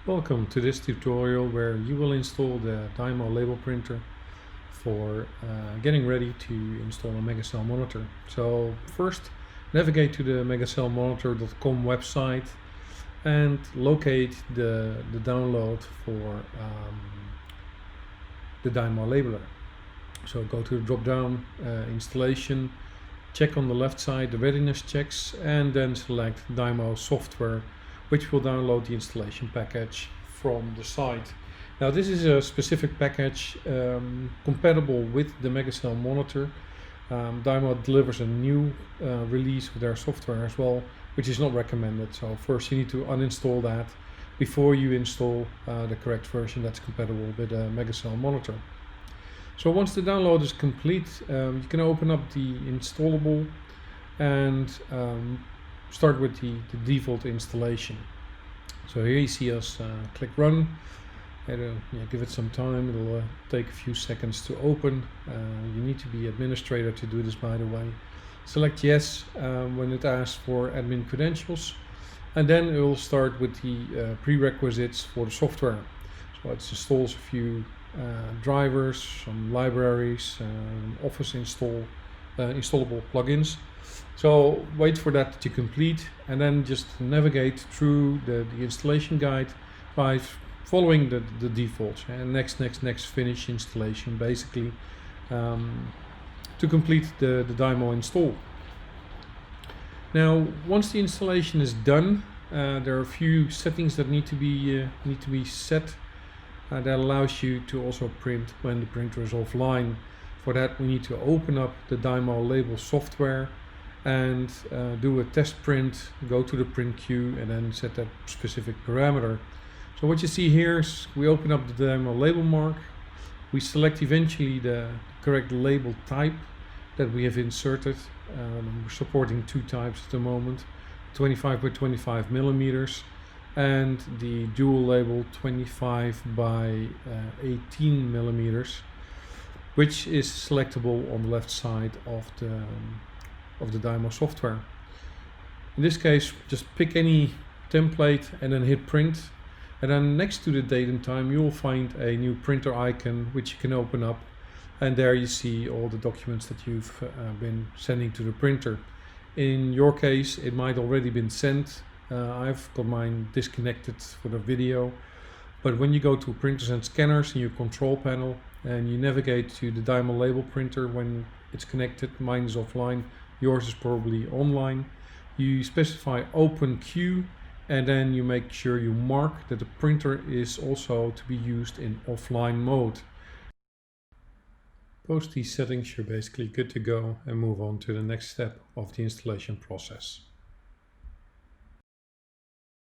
Welcome to this tutorial where you will install the Dymo Label printer for getting ready to install a MegaCellMonitor. So first navigate to the MegaCellMonitor.com website and locate the download for the Dymo Labeler. So go to the drop down installation, check on the left side the readiness checks, and then select Dymo software, which will download the installation package from the site. Now this is a specific package compatible with the MegaCellMonitor. Dymo delivers a new release of their software as well, which is not recommended. So first you need to uninstall that before you install the correct version that's compatible with the MegaCellMonitor. So once the download is complete, you can open up the installable and start with the default installation. So here you see us click run, and give it some time. It'll take a few seconds to open. You need to be administrator to do this, by the way. Select yes when it asks for admin credentials, and then it will start with the prerequisites for the software. So it installs a few drivers, some libraries, Office installable plugins. So wait for that to complete, and then just navigate through the installation guide by following the defaults, and next, finish installation, basically, to complete the Dymo install. Now once the installation is done, there are a few settings that need to be set. That allows you to also print when the printer is offline. For that we need to open up the Dymo Label software and do a test print, go to the print queue, and then set that specific parameter. So what you see here is we open up the Dymo Label mark, we select eventually the correct label type that we have inserted. We're supporting two types at the moment, 25 by 25 millimeters and the dual label 25 by 18 millimeters, which is selectable on the left side of the Dymo software. In this case, just pick any template and then hit print, and then next to the date and time you will find a new printer icon which you can open up, and there you see all the documents that you've been sending to the printer. In your case it might already been sent. I've got mine disconnected for the video, but when you go to printers and scanners in your control panel and you navigate to the Dymo Label printer when it's connected, mine is offline, yours is probably online, you specify open queue, and then you make sure you mark that the printer is also to be used in offline mode. Post these settings, you're basically good to go and move on to the next step of the installation process.